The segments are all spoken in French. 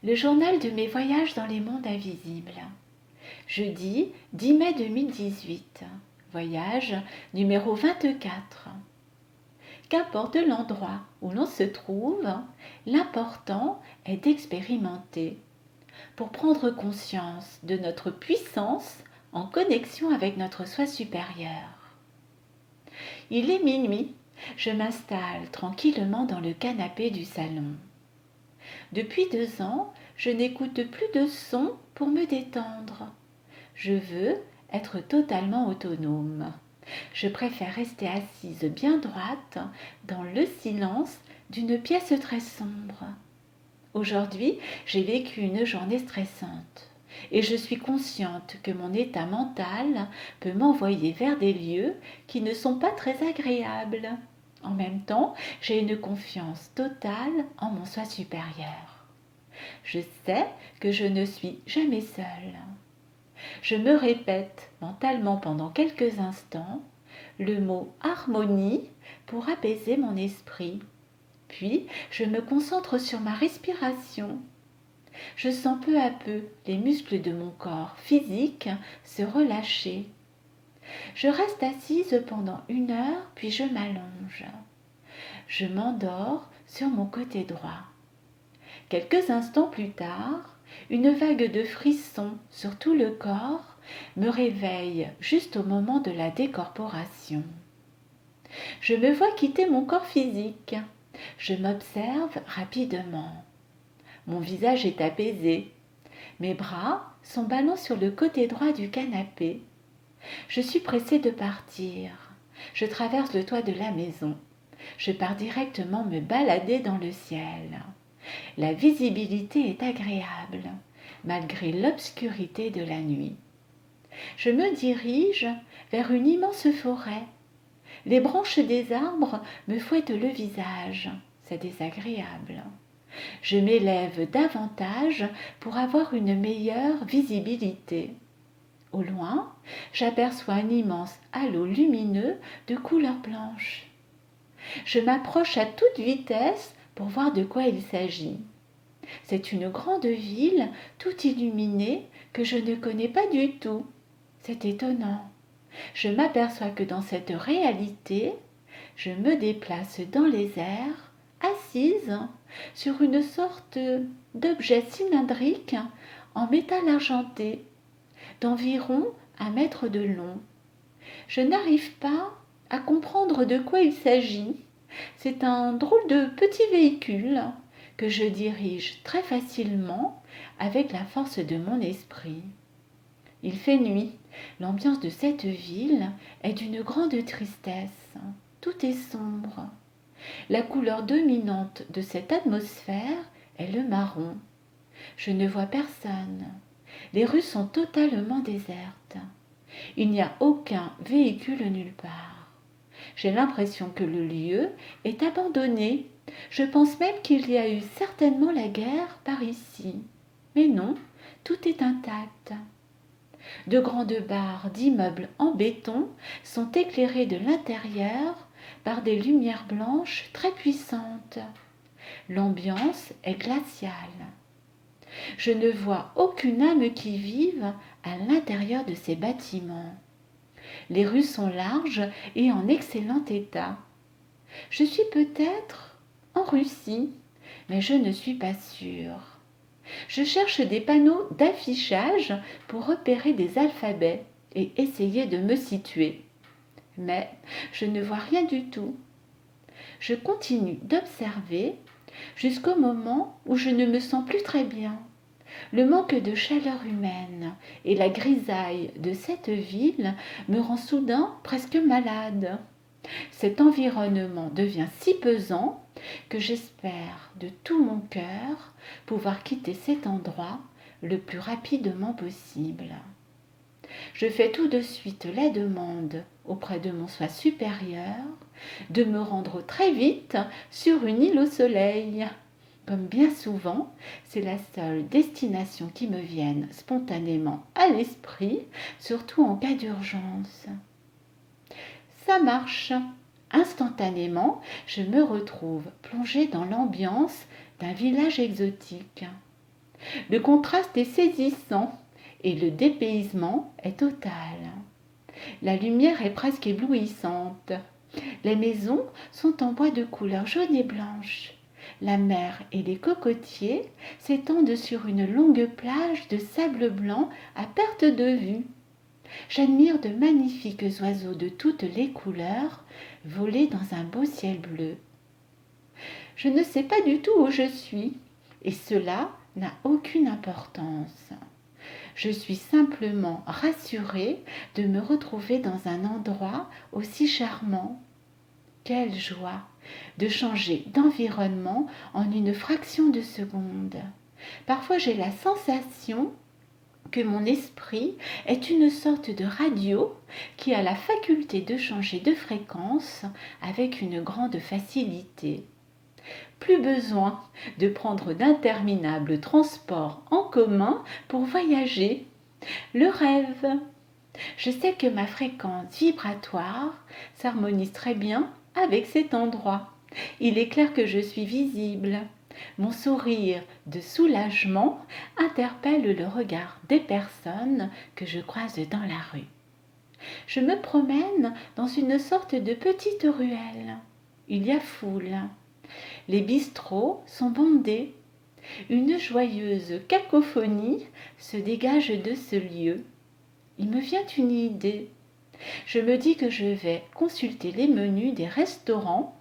Le journal de mes voyages dans les mondes invisibles. Jeudi 10 mai 2018. Voyage numéro 24. Qu'importe l'endroit où l'on se trouve, l'important est d'expérimenter pour prendre conscience de notre puissance en connexion avec notre soi supérieur. Il est minuit, je m'installe tranquillement dans le canapé du salon. Depuis 2 ans, je n'écoute plus de son pour me détendre. Je veux être totalement autonome. Je préfère rester assise bien droite dans le silence d'une pièce très sombre. Aujourd'hui, j'ai vécu une journée stressante et je suis consciente que mon état mental peut m'envoyer vers des lieux qui ne sont pas très agréables. En même temps, j'ai une confiance totale en mon soi supérieur. Je sais que je ne suis jamais seule. Je me répète mentalement pendant quelques instants le mot harmonie pour apaiser mon esprit. Puis, je me concentre sur ma respiration. Je sens peu à peu les muscles de mon corps physique se relâcher. Je reste assise pendant 1 heure, puis je m'allonge. Je m'endors sur mon côté droit. Quelques instants plus tard, une vague de frissons sur tout le corps me réveille juste au moment de la décorporation. Je me vois quitter mon corps physique. Je m'observe rapidement. Mon visage est apaisé. Mes bras sont ballants sur le côté droit du canapé. Je suis pressée de partir. Je traverse le toit de la maison. Je pars directement me balader dans le ciel. La visibilité est agréable, malgré l'obscurité de la nuit. Je me dirige vers une immense forêt. Les branches des arbres me fouettent le visage. C'est désagréable. Je m'élève davantage pour avoir une meilleure visibilité. Au loin, j'aperçois un immense halo lumineux de couleur blanche. Je m'approche à toute vitesse pour voir de quoi il s'agit. C'est une grande ville tout illuminée que je ne connais pas du tout. C'est étonnant. Je m'aperçois que dans cette réalité, je me déplace dans les airs, assise sur une sorte d'objet cylindrique en métal argenté, d'environ 1 mètre de long. Je n'arrive pas à comprendre de quoi il s'agit. C'est un drôle de petit véhicule que je dirige très facilement avec la force de mon esprit. Il fait nuit. L'ambiance de cette ville est d'une grande tristesse. Tout est sombre. La couleur dominante de cette atmosphère est le marron. Je ne vois personne. Les rues sont totalement désertes. Il n'y a aucun véhicule nulle part. J'ai l'impression que le lieu est abandonné. Je pense même qu'il y a eu certainement la guerre par ici. Mais non, tout est intact. De grandes barres d'immeubles en béton sont éclairées de l'intérieur par des lumières blanches très puissantes. L'ambiance est glaciale. Je ne vois aucune âme qui vive à l'intérieur de ces bâtiments. Les rues sont larges et en excellent état. Je suis peut-être en Russie, mais je ne suis pas sûre. Je cherche des panneaux d'affichage pour repérer des alphabets et essayer de me situer. Mais je ne vois rien du tout. Je continue d'observer jusqu'au moment où je ne me sens plus très bien. Le manque de chaleur humaine et la grisaille de cette ville me rend soudain presque malade. Cet environnement devient si pesant que j'espère de tout mon cœur pouvoir quitter cet endroit le plus rapidement possible. Je fais tout de suite la demande auprès de mon soi supérieur de me rendre très vite sur une île au soleil. Comme bien souvent, c'est la seule destination qui me vienne spontanément à l'esprit, surtout en cas d'urgence. Ça marche. Instantanément, je me retrouve plongée dans l'ambiance d'un village exotique. Le contraste est saisissant et le dépaysement est total. La lumière est presque éblouissante. Les maisons sont en bois de couleur jaune et blanche. La mer et les cocotiers s'étendent sur une longue plage de sable blanc à perte de vue. J'admire de magnifiques oiseaux de toutes les couleurs voler dans un beau ciel bleu. Je ne sais pas du tout où je suis, et cela n'a aucune importance. Je suis simplement rassurée de me retrouver dans un endroit aussi charmant. Quelle joie de changer d'environnement en une fraction de seconde. Parfois j'ai la sensation que mon esprit est une sorte de radio qui a la faculté de changer de fréquence avec une grande facilité. Plus besoin de prendre d'interminables transports en commun pour voyager. Le rêve. Je sais que ma fréquence vibratoire s'harmonise très bien avec cet endroit. Il est clair que je suis visible. Mon sourire de soulagement interpelle le regard des personnes que je croise dans la rue. Je me promène dans une sorte de petite ruelle. Il y a foule. Les bistrots sont bondés. Une joyeuse cacophonie se dégage de ce lieu. Il me vient une idée. Je me dis que je vais consulter les menus des restaurants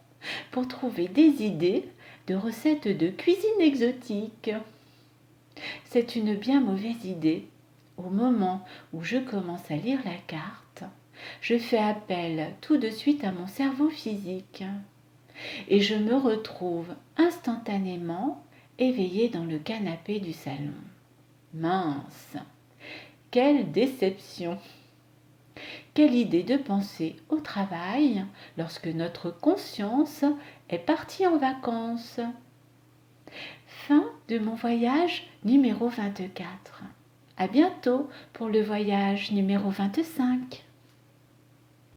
pour trouver des idées de recettes de cuisine exotique. C'est une bien mauvaise idée. Au moment où je commence à lire la carte, je fais appel tout de suite à mon cerveau physique et je me retrouve instantanément éveillée dans le canapé du salon. Mince! Quelle déception! Quelle idée de penser au travail lorsque notre conscience est partie en vacances. Fin de mon voyage numéro 24. À bientôt pour le voyage numéro 25.